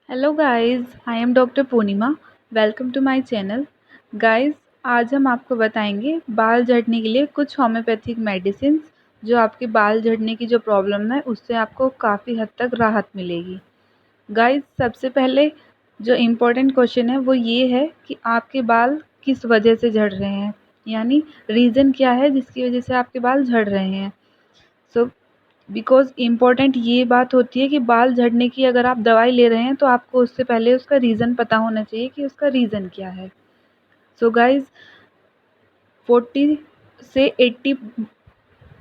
Hello guys, I am doctor Purnima. Welcome to my channel. Guys, आज हम आपको बताएंगे बाल झड़ने के लिए कुछ होम्योपैथिक मेडिसिन जो आपके बाल झड़ने की जो प्रॉब्लम है उससे आपको काफ़ी हद तक राहत मिलेगी। गाइस, सबसे पहले जो इम्पोर्टेंट क्वेश्चन है वो ये है कि आपके बाल किस वजह से झड़ रहे हैं, यानी रीज़न क्या है जिसकी वजह से आपके बाल झड़ रहे हैं। सो बिकॉज़ इम्पोर्टेंट ये बात होती है कि बाल झड़ने की अगर आप दवाई ले रहे हैं तो आपको उससे पहले उसका रीज़न पता होना चाहिए कि उसका रीज़न क्या है। सो गाइज़, 40 से 80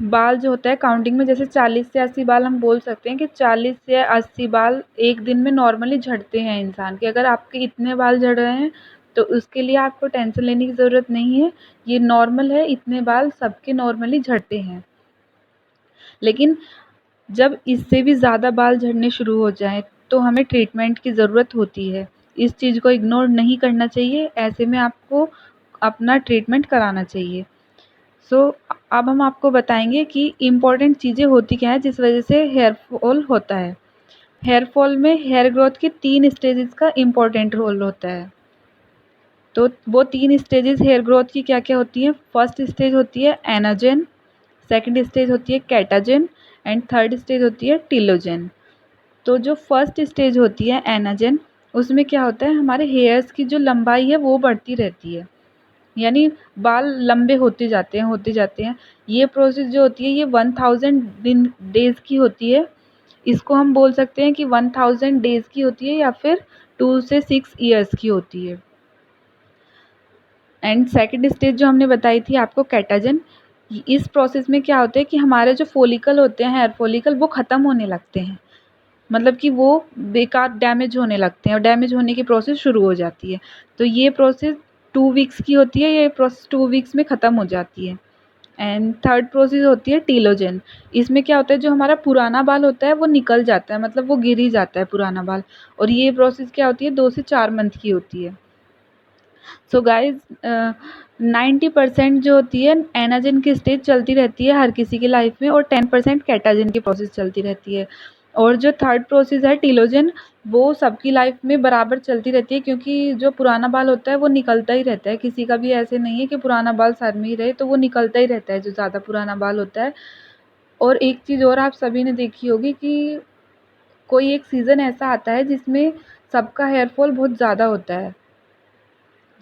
बाल जो होता है काउंटिंग में, जैसे 40 से 80 बाल हम बोल सकते हैं कि 40 से 80 बाल एक दिन में नॉर्मली झड़ते हैं इंसान के। अगर आपके इतने बाल झड़ रहे हैं तो उसके लिए आपको टेंशन लेने की ज़रूरत नहीं है, ये नॉर्मल है, इतने बाल सबके नॉर्मली झड़ते हैं। लेकिन जब इससे भी ज़्यादा बाल झड़ने शुरू हो जाएँ तो हमें ट्रीटमेंट की ज़रूरत होती है। इस चीज़ को इग्नोर नहीं करना चाहिए, ऐसे में आपको अपना ट्रीटमेंट कराना चाहिए। सो अब हम आपको बताएंगे कि इम्पॉर्टेंट चीज़ें होती क्या हैं जिस वजह से हेयर फॉल होता है। हेयर फॉल में हेयर ग्रोथ के 3 स्टेजेस का इम्पॉर्टेंट रोल होता है। तो वो 3 स्टेजेस हेयर ग्रोथ की क्या-क्या होती हैं? फर्स्ट स्टेज होती है एनाजेन, सेकंड स्टेज होती है कैटाजेन एंड थर्ड स्टेज होती है टीलोजेन। तो जो फर्स्ट स्टेज होती है एनाजेन, उसमें क्या होता है, हमारे हेयर्स की जो लंबाई है वो बढ़ती रहती है, यानी बाल लंबे होते जाते हैं। ये प्रोसेस जो होती है ये 1000 दिन डेज़ की होती है। इसको हम बोल सकते हैं कि 1000 डेज़ की होती है या फिर 2 से 6 ईयर्स की होती है। एंड सेकंड स्टेज जो हमने बताई थी आपको कैटाजन, इस प्रोसेस में क्या होता है कि हमारे जो फॉलिकल होते हैं, हेयर फॉलिकल, वो ख़त्म होने लगते हैं, मतलब कि वो बेकार डैमेज होने लगते हैं और डैमेज होने की प्रोसेस शुरू हो जाती है। तो ये प्रोसेस 2 वीक्स की होती है, ये प्रोसेस 2 वीक्स में ख़त्म हो जाती है। एंड थर्ड प्रोसेस होती है टीलोजन। इसमें क्या होता है, जो हमारा पुराना बाल होता है वो निकल जाता है, मतलब वो गिर ही जाता है पुराना बाल, और ये प्रोसेस क्या होती है 2 से 4 मंथ की होती है। सो गाइज, 90% जो होती है एनाजन की स्टेज चलती रहती है हर किसी की लाइफ में, और 10% कैटाजन की प्रोसेस चलती रहती है। और जो थर्ड प्रोसेस है टीलोजन, वो सबकी लाइफ में बराबर चलती रहती है, क्योंकि जो पुराना बाल होता है वो निकलता ही रहता है। किसी का भी ऐसे नहीं है कि पुराना बाल सर में ही रहे, तो वो निकलता ही रहता है जो ज़्यादा पुराना बाल होता है। और एक चीज़ और आप सभी ने देखी होगी कि कोई एक सीज़न ऐसा आता है जिसमें सबका हेयर फॉल बहुत ज़्यादा होता है।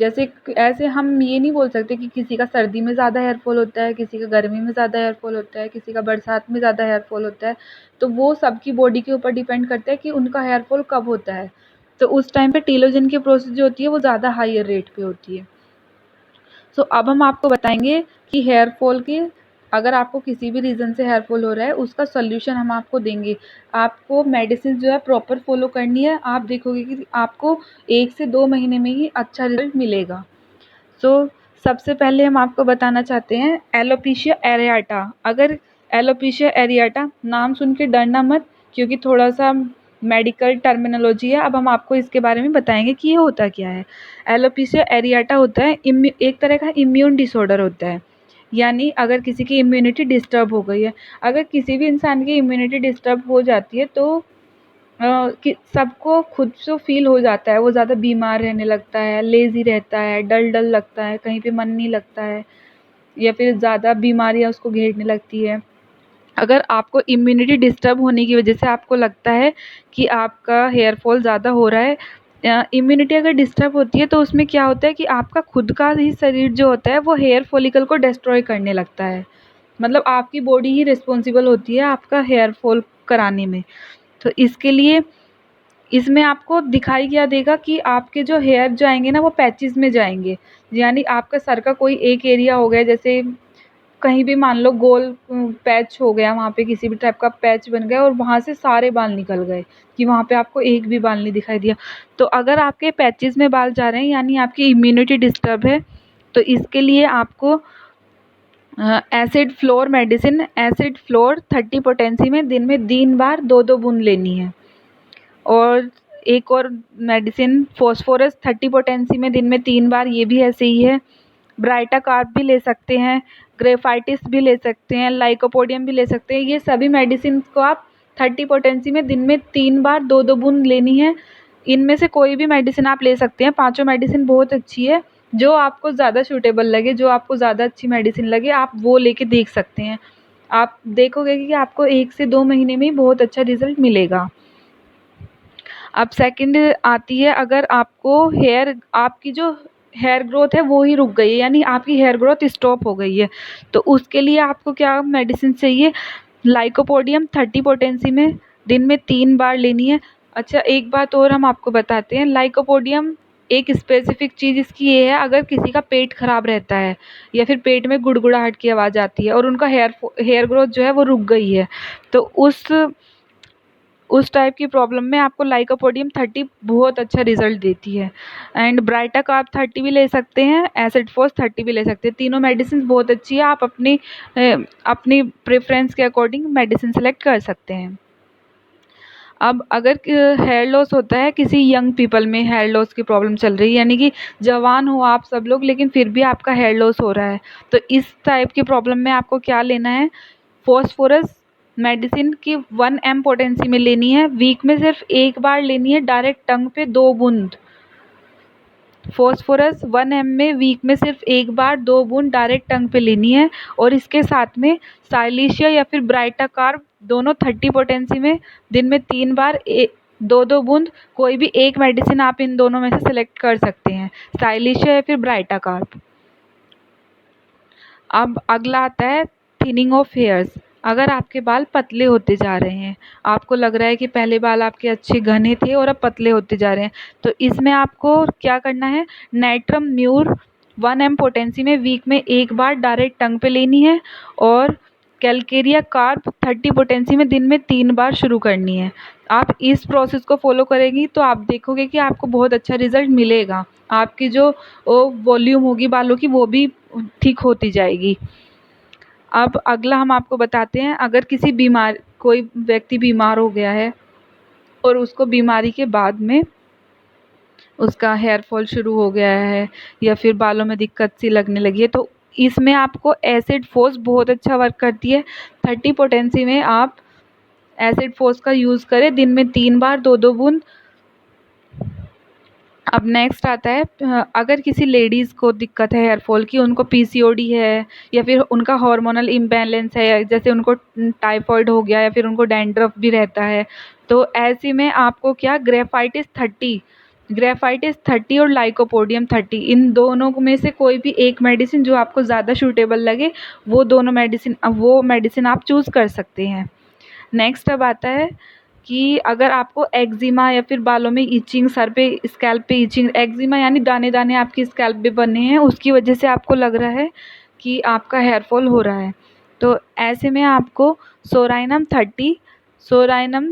जैसे ऐसे हम ये नहीं बोल सकते कि किसी का सर्दी में ज़्यादा हेयर फॉल होता है, किसी का गर्मी में ज़्यादा हेयर फॉल होता है, किसी का बरसात में ज़्यादा हेयर फॉल होता है। तो वो सबकी बॉडी के ऊपर डिपेंड करता है कि उनका हेयर फॉल कब होता है। तो उस टाइम पे टीलोजन की प्रोसेस जो होती है वो ज़्यादा हायर रेट पे होती है। सो अब हम आपको बताएंगे कि हेयर फॉल की, अगर आपको किसी भी रीज़न से हेयर फॉल हो रहा है उसका सॉल्यूशन हम आपको देंगे। आपको मेडिसिन जो है प्रॉपर फॉलो करनी है, आप देखोगे कि आपको 1 से 2 महीने में ही अच्छा रिजल्ट मिलेगा। सो सबसे पहले हम आपको बताना चाहते हैं एलोपेशिया एरियाटा। अगर एलोपेशिया एरियाटा नाम सुन के डरना मत, क्योंकि थोड़ा सा मेडिकल टर्मिनोलॉजी है। अब हम आपको इसके बारे में बताएंगे कि ये होता क्या है। एलोपेशिया एरियाटा होता है एक तरह का इम्यून डिसऑर्डर होता है, यानी अगर किसी की इम्यूनिटी डिस्टर्ब हो गई है। अगर किसी भी इंसान की इम्यूनिटी डिस्टर्ब हो जाती है तो कि सबको खुद से फ़ील हो जाता है, वो ज़्यादा बीमार रहने लगता है, लेज़ी रहता है, डल-डल लगता है, कहीं पे मन नहीं लगता है, या फिर ज़्यादा बीमारियाँ उसको घेरने लगती है। अगर आपको इम्यूनिटी डिस्टर्ब होने की वजह से आपको लगता है कि आपका हेयर फॉल ज़्यादा हो रहा है, इम्यूनिटी अगर डिस्टर्ब होती है तो उसमें क्या होता है कि आपका खुद का ही शरीर जो होता है वो हेयर फॉलिकल को डिस्ट्रॉय करने लगता है। मतलब आपकी बॉडी ही रिस्पॉन्सिबल होती है आपका हेयर फॉल कराने में। तो इसके लिए इसमें आपको दिखाई क्या देगा कि आपके जो हेयर जाएंगे ना वो पैचेस में जाएंगे, यानी आपका सर का कोई एक एरिया हो गया, जैसे कहीं भी मान लो गोल पैच हो गया, वहाँ पे किसी भी टाइप का पैच बन गया और वहाँ से सारे बाल निकल गए कि वहाँ पे आपको एक भी बाल नहीं दिखाई दिया। तो अगर आपके पैचेस में बाल जा रहे हैं यानी आपकी इम्यूनिटी डिस्टर्ब है, तो इसके लिए आपको acid floor medicine, acid floor 30 potency में दिन में 3 बार 2-2 बूंद लेनी है। और एक और मेडिसिन फॉस्फोरस 30 पोटेंसी में दिन में 3 बार, ये भी ऐसे ही है। ब्राइटा कार्ब भी ले सकते हैं, ग्रेफाइटिस भी ले सकते हैं, लाइकोपोडियम भी ले सकते हैं। ये सभी मेडिसिन को आप 30 पोटेंसी में दिन में 3 बार 2-2 बूंद लेनी है। इनमें से कोई भी मेडिसिन आप ले सकते हैं, पाँचों मेडिसिन बहुत अच्छी है। जो आपको ज़्यादा सूटेबल लगे, जो आपको ज़्यादा अच्छी मेडिसिन लगे, आप वो लेके देख सकते हैं। आप देखोगे कि आपको 1 से 2 महीने में ही बहुत अच्छा रिज़ल्ट मिलेगा। अब सेकंड आती है, अगर आपको आपकी जो हेयर ग्रोथ है वो ही रुक गई है, यानी आपकी हेयर ग्रोथ स्टॉप हो गई है, तो उसके लिए आपको क्या मेडिसिन चाहिए? लाइकोपोडियम 30 पोटेंसी में दिन में 3 बार लेनी है। अच्छा, एक बात और हम आपको बताते हैं, लाइकोपोडियम एक स्पेसिफिक चीज़ इसकी ये है, अगर किसी का पेट खराब रहता है या फिर पेट में गुड़गुड़ाहट की आवाज़ आती है और उनका हेयर ग्रोथ जो है वो रुक गई है, तो उस टाइप की प्रॉब्लम में आपको लाइकोपोडियम 30 बहुत अच्छा रिजल्ट देती है। एंड ब्राइटक आप 30 भी ले सकते हैं, एसिड फोर्स 30 भी ले सकते हैं। तीनों मेडिसिन बहुत अच्छी है, आप अपनी प्रेफरेंस के अकॉर्डिंग मेडिसिन सेलेक्ट कर सकते हैं। अब अगर हेयर लॉस होता है, किसी यंग पीपल में हेयर लॉस की प्रॉब्लम चल रही है, यानी कि जवान हो आप सब लोग लेकिन फिर भी आपका हेयर लॉस हो रहा है, तो इस टाइप की प्रॉब्लम में आपको क्या लेना है? फॉस्फोरस मेडिसिन की 1 mg पोटेंसी में लेनी है, वीक में सिर्फ 1 बार लेनी है, डायरेक्ट टंग पे 2 बूंद। फॉस्फोरस 1 mg में वीक में सिर्फ 1 बार 2 बूंद डायरेक्ट टंग पे लेनी है, और इसके साथ में साइलिशिया या फिर ब्राइटाकार्ब दोनों 30 पोटेंसी में दिन में 3 बार 2-2 बूंद। कोई भी एक मेडिसिन आप इन दोनों में से सिलेक्ट कर सकते हैं, साइलिशिया या फिर ब्राइटाकार्ब। अब अगला आता है थिनिंग ऑफ हेयर्स। अगर आपके बाल पतले होते जा रहे हैं, आपको लग रहा है कि पहले बाल आपके अच्छे घने थे और अब पतले होते जा रहे हैं, तो इसमें आपको क्या करना है? नाइट्रम म्यूर 1 mg पोटेंसी में वीक में 1 बार डायरेक्ट टंग पे लेनी है, और कैलकेरिया कार्ब 30 पोटेंसी में दिन में 3 बार शुरू करनी है। आप इस प्रोसेस को फॉलो करेंगी तो आप देखोगे कि आपको बहुत अच्छा रिजल्ट मिलेगा। आपकी जो वॉल्यूम होगी बालों की वो भी ठीक होती जाएगी। अब अगला हम आपको बताते हैं, अगर कोई व्यक्ति बीमार हो गया है और उसको बीमारी के बाद में उसका हेयर फॉल शुरू हो गया है या फिर बालों में दिक्कत सी लगने लगी है, तो इसमें आपको एसिड फोर्स बहुत अच्छा वर्क करती है। 30 पोटेंसी में आप एसिड फोर्स का यूज़ करें, दिन में 3 बार 2-2 बूंद। अब नेक्स्ट आता है, अगर किसी लेडीज़ को दिक्कत है हेयर फॉल की, उनको पीसीओडी है या फिर उनका हार्मोनल इम्बैलेंस है, जैसे उनको टाइफाइड हो गया या फिर उनको डैंड्रफ भी रहता है, तो ऐसे में आपको क्या ग्रेफाइटिस 30 और लाइकोपोडियम 30 इन दोनों में से कोई भी एक मेडिसिन जो आपको ज़्यादा सूटेबल लगे वो मेडिसिन आप चूज़ कर सकते हैं। नेक्स्ट अब आता है कि अगर आपको एक्जिमा या फिर बालों में इचिंग, सर पे स्कैल्प पे इचिंग, एक्जिमा यानी दाने दाने आपकी स्कैल्प पे बने हैं, उसकी वजह से आपको लग रहा है कि आपका हेयर फॉल हो रहा है, तो ऐसे में आपको सोराइनम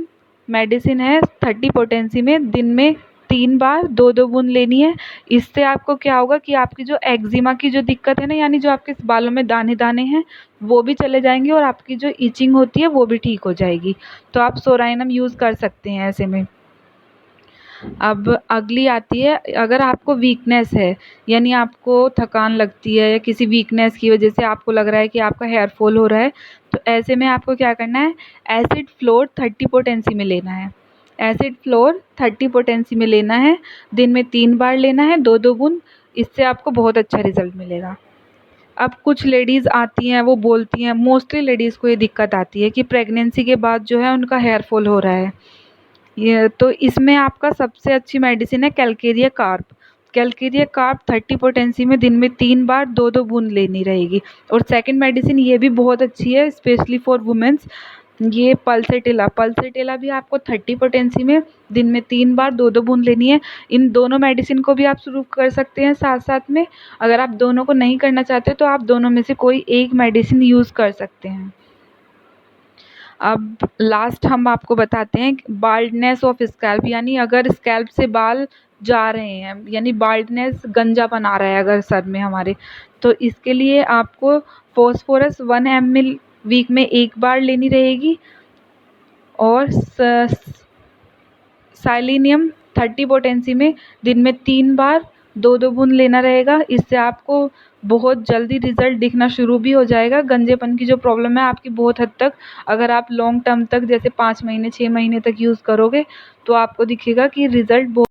मेडिसिन है 30 पोटेंसी में दिन में 3 बार 2-2 बूंद लेनी है। इससे आपको क्या होगा कि आपकी जो एक्जिमा की जो दिक्कत है ना, यानी जो आपके बालों में दाने दाने हैं वो भी चले जाएंगे और आपकी जो इचिंग होती है वो भी ठीक हो जाएगी। तो आप सोराइनम यूज़ कर सकते हैं ऐसे में। अब अगली आती है, अगर आपको वीकनेस है, यानी आपको थकान लगती है या किसी वीकनेस की वजह से आपको लग रहा है कि आपका हेयर फॉल हो रहा है, तो ऐसे में आपको क्या करना है? एसिड फ्लोर 30 पोटेंसी में लेना है। एसिड फ्लोर 30 पोटेंसी में लेना है, दिन में 3 बार लेना है 2-2 बूंद। इससे आपको बहुत अच्छा रिजल्ट मिलेगा। अब कुछ लेडीज़ आती हैं, वो बोलती हैं, मोस्टली लेडीज़ को ये दिक्कत आती है कि प्रेगनेंसी के बाद जो है उनका हेयर फॉल हो रहा है। ये तो इसमें आपका सबसे अच्छी मेडिसिन है कैलकेरिया कार्ब 30 पोटेंसी में दिन में 3 बार 2-2 बूंद लेनी रहेगी। और सेकंड मेडिसिन ये भी बहुत अच्छी है स्पेशली फॉर वुमेन्स, ये पल्सेटेला भी आपको 30 पोटेंसी में दिन में 3 बार 2-2 बूंद लेनी है। इन दोनों मेडिसिन को भी आप शुरू कर सकते हैं साथ साथ में। अगर आप दोनों को नहीं करना चाहते तो आप दोनों में से कोई एक मेडिसिन यूज़ कर सकते हैं। अब लास्ट हम आपको बताते हैं बाल्डनेस ऑफ स्कैल्प, यानी अगर स्कैल्प से बाल जा रहे हैं, यानी बाल्डनेस गंजापन आ रहा है अगर सर में हमारे, तो इसके लिए आपको फॉस्फोरस 1 ml वीक में 1 बार लेनी रहेगी, और साइलिनियम 30 पोटेंसी में दिन में 3 बार 2-2 बूंद लेना रहेगा। इससे आपको बहुत जल्दी रिजल्ट दिखना शुरू भी हो जाएगा। गंजेपन की जो प्रॉब्लम है आपकी बहुत हद तक, अगर आप लॉन्ग टर्म तक जैसे 5 महीने 6 महीने तक यूज़ करोगे तो आपको दिखेगा कि रिजल्ट बहुत